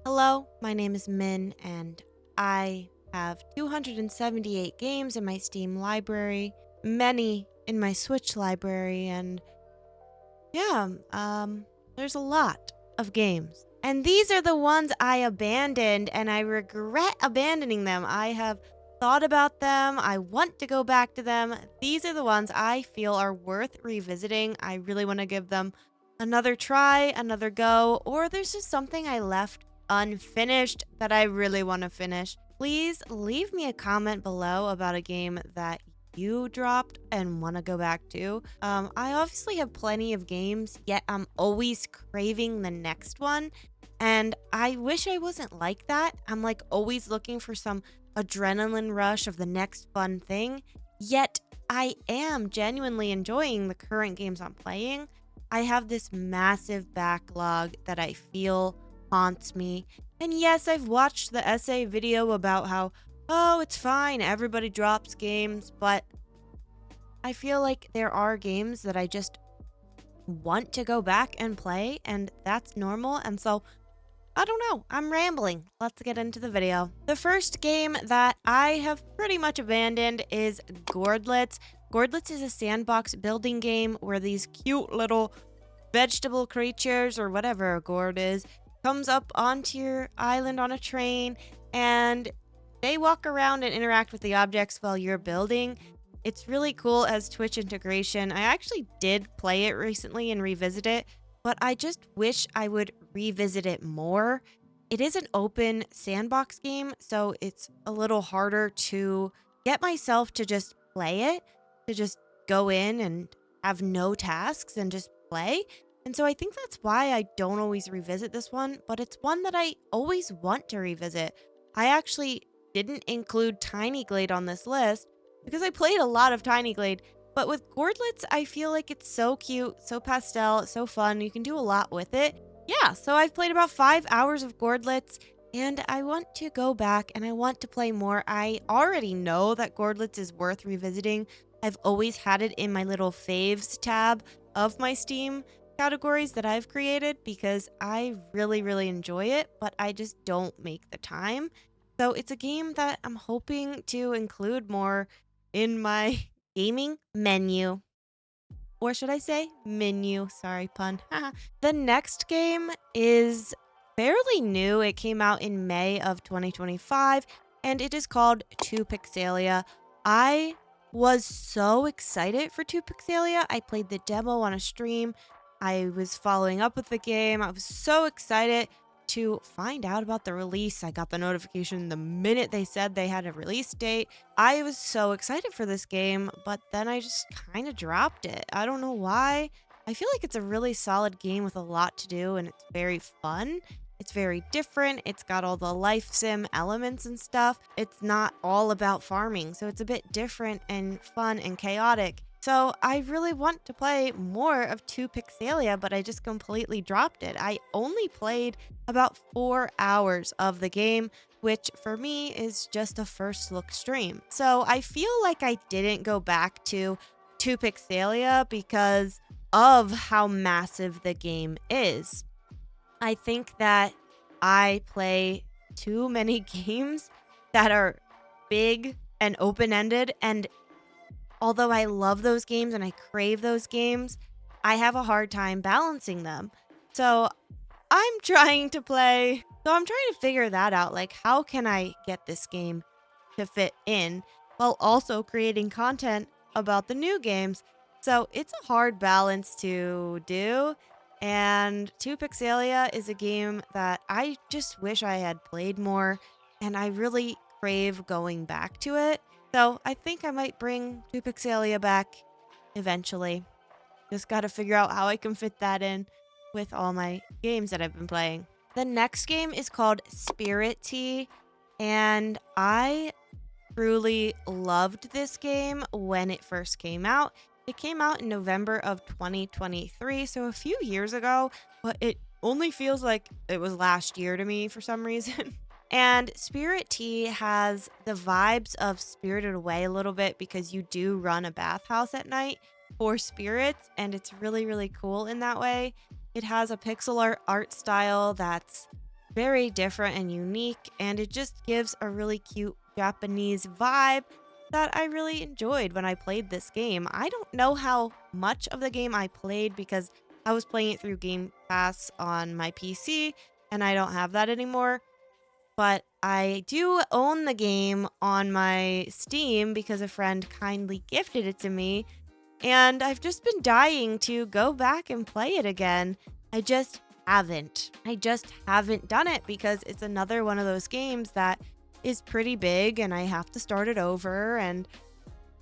Hello, my name is Min, and I have 278 games in my Steam library, many in my Switch library, and yeah, there's a lot of games. And these are the ones I abandoned, and I regret abandoning them. I have thought about them. I want to go back to them. These are the ones I feel are worth revisiting. I really want to give them another try, another go, or there's just something I left unfinished that I really want to finish. Please leave me a comment below about a game that you dropped and want to go back to. I obviously have plenty of games, yet I'm always craving the next one. And I wish I wasn't like that. I'm like always looking for some adrenaline rush of the next fun thing. Yet I am genuinely enjoying the current games I'm playing. I have this massive backlog that I feel haunts me. And yes, I've watched the essay video about how, oh, it's fine, everybody drops games, but I feel like there are games that I just want to go back and play, and that's normal. And so, I don't know, I'm rambling. Let's get into the video. The first game that I have pretty much abandoned is Gourdlets. Gourdlets is a sandbox building game where these cute little vegetable creatures, or whatever a gourd is, comes up onto your island on a train, and they walk around and interact with the objects while you're building. It's really cool as Twitch integration. I actually did play it recently and revisit it, but I just wish I would revisit it more. It is an open sandbox game, so it's a little harder to get myself to just play it, to just go in and have no tasks and just play. And so I think that's why I don't always revisit this one, but it's one that I always want to revisit. I actually didn't include Tiny Glade on this list because I played a lot of Tiny Glade, but with Gourdlets, I feel like it's so cute, so pastel, so fun. You can do a lot with it. Yeah, so I've played about 5 hours of Gourdlets, and I want to go back and I want to play more. I already know that Gourdlets is worth revisiting. I've always had it in my little faves tab of my Steam categories that I've created because I really, really enjoy it, but I just don't make the time. So it's a game that I'm hoping to include more in my gaming menu. Or should I say menu? Sorry, pun. The next game is fairly new. It came out in May of 2025, and it is called Pixelia. I was so excited for Pixelia. I played the demo on a stream. I was following up with the game. I was so excited to find out about the release. I got the notification the minute they said they had a release date. I was so excited for this game, but then I just kind of dropped it. I don't know why. I feel like it's a really solid game with a lot to do, and it's very fun. It's very different. It's got all the life sim elements and stuff. It's not all about farming, so it's a bit different and fun and chaotic. So I really want to play more of Pixelia, but I just completely dropped it. I only played about 4 hours of the game, which for me is just a first look stream. So I feel like I didn't go back to Pixelia because of how massive the game is. I think that I play too many games that are big and open-ended, and although I love those games and I crave those games, I have a hard time balancing them. So I'm trying to play. So I'm trying to figure that out. Like, how can I get this game to fit in while also creating content about the new games? So it's a hard balance to do. And Pixelia is a game that I just wish I had played more, and I really crave going back to it. So I think I might bring Pixelia back eventually. Just gotta figure out how I can fit that in with all my games that I've been playing. The next game is called Spirit Tea, and I truly loved this game when it first came out. It came out in November of 2023, so a few years ago, but it only feels like it was last year to me for some reason. And Spirit Tea has the vibes of Spirited Away a little bit because you do run a bathhouse at night for spirits, and it's really, really cool in that way. It has a pixel art style that's very different and unique, and it just gives a really cute Japanese vibe that I really enjoyed when I played this game. I don't know how much of the game I played because I was playing it through Game Pass on my PC, and I don't have that anymore. But I do own the game on my Steam because a friend kindly gifted it to me, and I've just been dying to go back and play it again. I just haven't. I just haven't done it because it's another one of those games that is pretty big and I have to start it over, and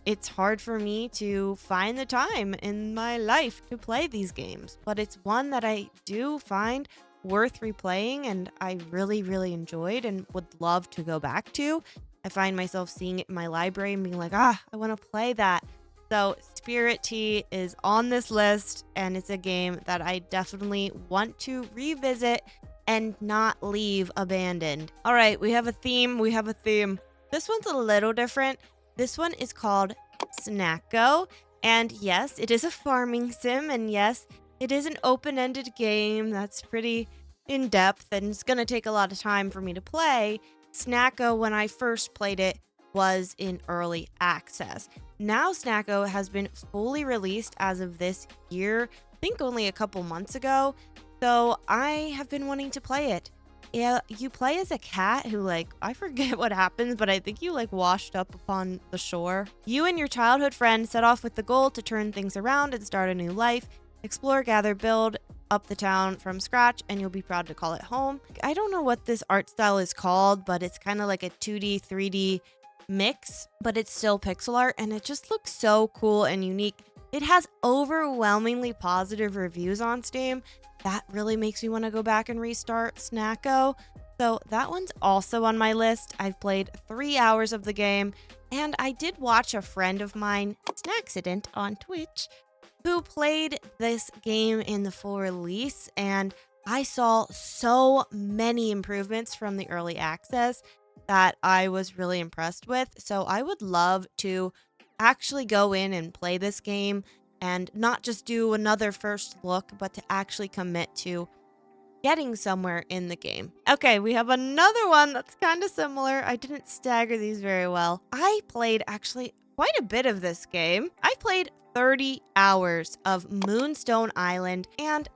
it's hard for me to find the time in my life to play these games. But it's one that I do find worth replaying and I really, really enjoyed and would love to go back to. I find myself seeing it in my library and being like, I want to play that. So Spirit Tea is on this list, and it's a game that I definitely want to revisit and not leave abandoned. All right, we have a theme. This one's a little different. This one is called Snacko, and yes, it is a farming sim, and yes, it is an open-ended game that's pretty in-depth, and it's going to take a lot of time for me to play. Snacko, when I first played it, was in early access. Now Snacko has been fully released as of this year, I think only a couple months ago, so I have been wanting to play it. Yeah, you play as a cat who, I forget what happens, but I think you, washed up upon the shore. You and your childhood friend set off with the goal to turn things around and start a new life. Explore, gather, build up the town from scratch, and you'll be proud to call it home. I don't know what this art style is called, but it's kind of like a 2D, 3D mix, but it's still pixel art, and it just looks so cool and unique. It has overwhelmingly positive reviews on Steam. That really makes me want to go back and restart Snacko. So that one's also on my list. I've played 3 hours of the game, and I did watch a friend of mine, Snacksident on Twitch, who played this game in the full release, and I saw so many improvements from the early access that I was really impressed with. So I would love to actually go in and play this game and not just do another first look, but to actually commit to getting somewhere in the game. Okay, we have another one that's kind of similar. I didn't stagger these very well. I played actually quite a bit of this game. I played 30 hours of Moonstone Island, and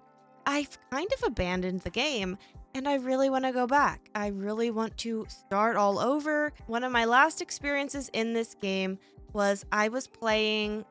I've kind of abandoned the game, and I really want to go back. I really want to start all over. One of my last experiences in this game was I was playing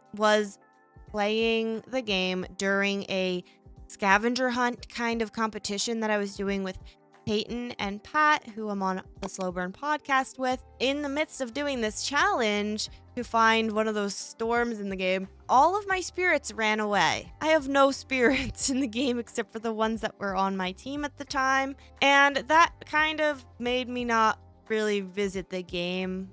the game during a scavenger hunt kind of competition that I was doing with Peyton and Pat, who I'm on the Slow Burn podcast with. In the midst of doing this challenge to find one of those storms in the game, all of my spirits ran away. I have no spirits in the game except for the ones that were on my team at the time, and that kind of made me not really visit the game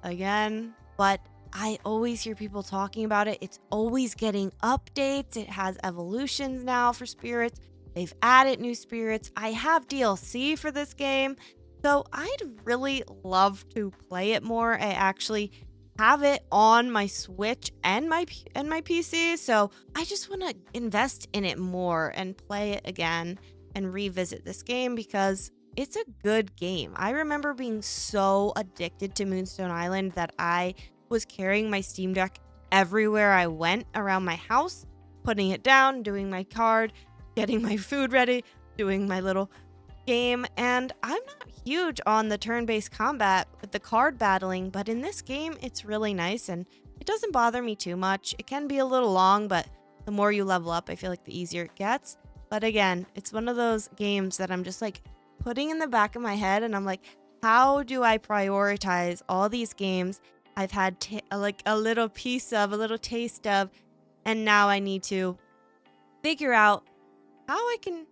again. But I always hear people talking about it. It's always getting updates. It has evolutions now for spirits. They've added new spirits. I have DLC for this game, so I'd really love to play it more. I actually have it on my Switch and my PC, so I just want to invest in it more and play it again and revisit this game because it's a good game. I remember being so addicted to Moonstone Island that I was carrying my Steam Deck everywhere I went around my house, putting it down, doing my card, getting my food ready, doing my little game. And I'm not huge on the turn-based combat with the card battling, but in this game it's really nice and it doesn't bother me too much. It can be a little long, but the more you level up, I feel like the easier it gets. But again, it's one of those games that I'm just putting in the back of my head, and I'm like, how do I prioritize all these games I've had a little taste of, and now I need to figure out how I can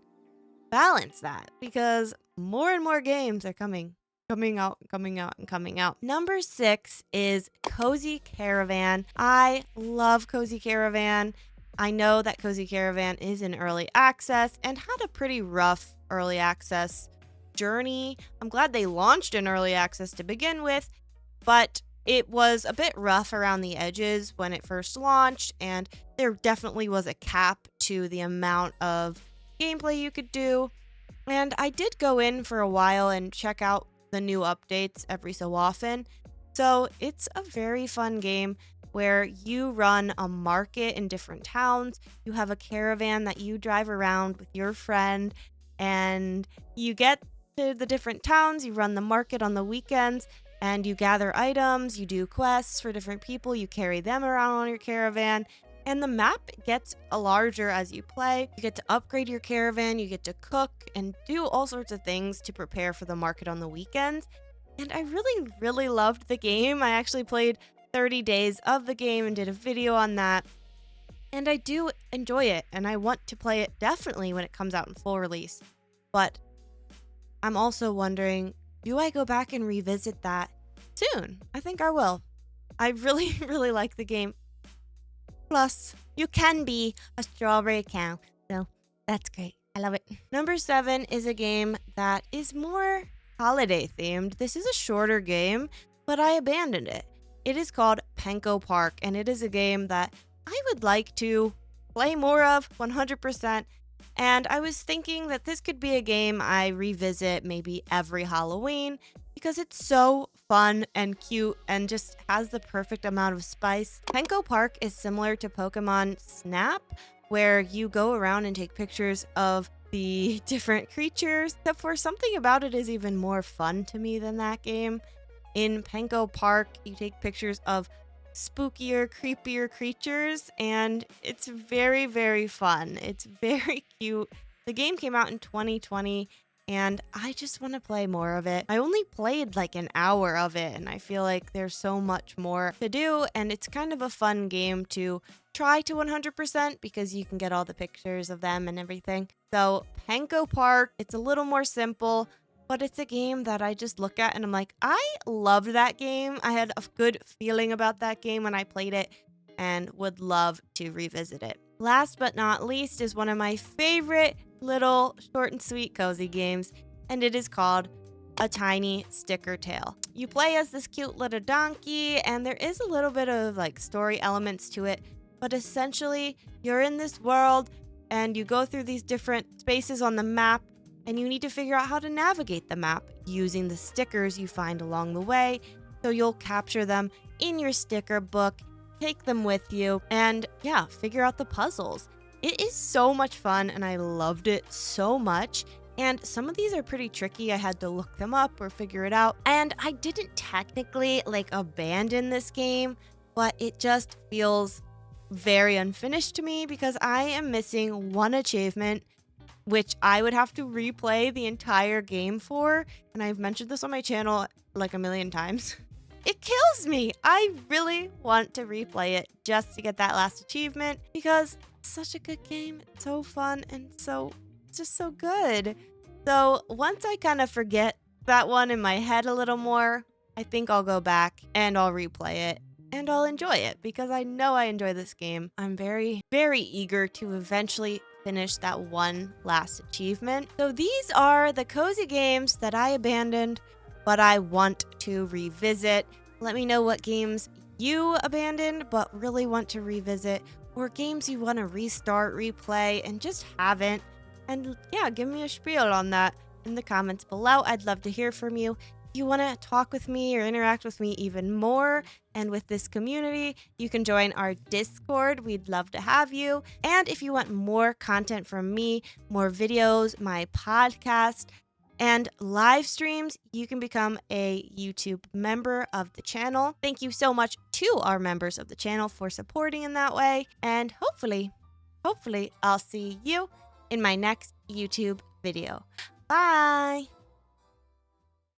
balance that because more and more games are coming out. Number 6 is Cozy Caravan. I love Cozy Caravan. I know that Cozy Caravan is in early access and had a pretty rough early access journey. I'm glad they launched in early access to begin with, but it was a bit rough around the edges when it first launched, and there definitely was a cap to the amount of gameplay you could do. And I did go in for a while and check out the new updates every so often. So it's a very fun game where you run a market in different towns. You have a caravan that you drive around with your friend, and you get to the different towns. You run the market on the weekends, and you gather items. You do quests for different people. You carry them around on your caravan. And the map gets larger as you play. You get to upgrade your caravan, you get to cook and do all sorts of things to prepare for the market on the weekends. And I really, really loved the game. I actually played 30 days of the game and did a video on that. And I do enjoy it, and I want to play it definitely when it comes out in full release. But I'm also wondering, do I go back and revisit that soon? I think I will. I really, really like the game. Plus, you can be a strawberry cow, so that's great. I love it. Number 7 is a game that is more holiday themed. This is a shorter game, but I abandoned it. It is called Panko Park, and it is a game that I would like to play more of 100%. And I was thinking that this could be a game I revisit maybe every Halloween because it's so fun and cute and just has the perfect amount of spice. Panko Park is similar to Pokemon Snap, where you go around and take pictures of the different creatures, except for something about it is even more fun to me than that game. In Panko Park, you take pictures of spookier, creepier creatures, and it's very, very fun. It's very cute. The game came out in 2020, and I just want to play more of it. I only played like an hour of it, and I feel like there's so much more to do, and it's kind of a fun game to try to 100% because you can get all the pictures of them and everything. So Panko Park, it's a little more simple, but it's a game that I just look at and I'm like, I loved that game. I had a good feeling about that game when I played it and would love to revisit it. Last but not least is one of my favorite little short and sweet cozy games, and it is called A Tiny Sticker Tale. You play as this cute little donkey, and there is a little bit of like story elements to it, but essentially you're in this world and you go through these different spaces on the map, and you need to figure out how to navigate the map using the stickers you find along the way. So you'll capture them in your sticker book, take them with you, and yeah, figure out the puzzles. It is so much fun, and I loved it so much. And some of these are pretty tricky. I had to look them up or figure it out. And I didn't technically like abandon this game, but it just feels very unfinished to me because I am missing one achievement, which I would have to replay the entire game for. And I've mentioned this on my channel like a million times. It kills me. I really want to replay it just to get that last achievement because it's such a good game. It's so fun and it's just so good. So once I kind of forget that one in my head a little more, I think I'll go back and I'll replay it. And I'll enjoy it because I know I enjoy this game. I'm very, very eager to eventually finish that one last achievement. So these are the cozy games that I abandoned, but I want to revisit. Let me know what games you abandoned but really want to revisit, or games you want to restart, replay, and just haven't. And yeah, give me a spiel on that in the comments below. I'd love to hear from you. If you want to talk with me or interact with me even more and with this community, you can join our Discord. We'd love to have you. And if you want more content from me, more videos, my podcast, and live streams, you can become a YouTube member of the channel. Thank you so much to our members of the channel for supporting in that way. And hopefully, I'll see you in my next YouTube video. Bye!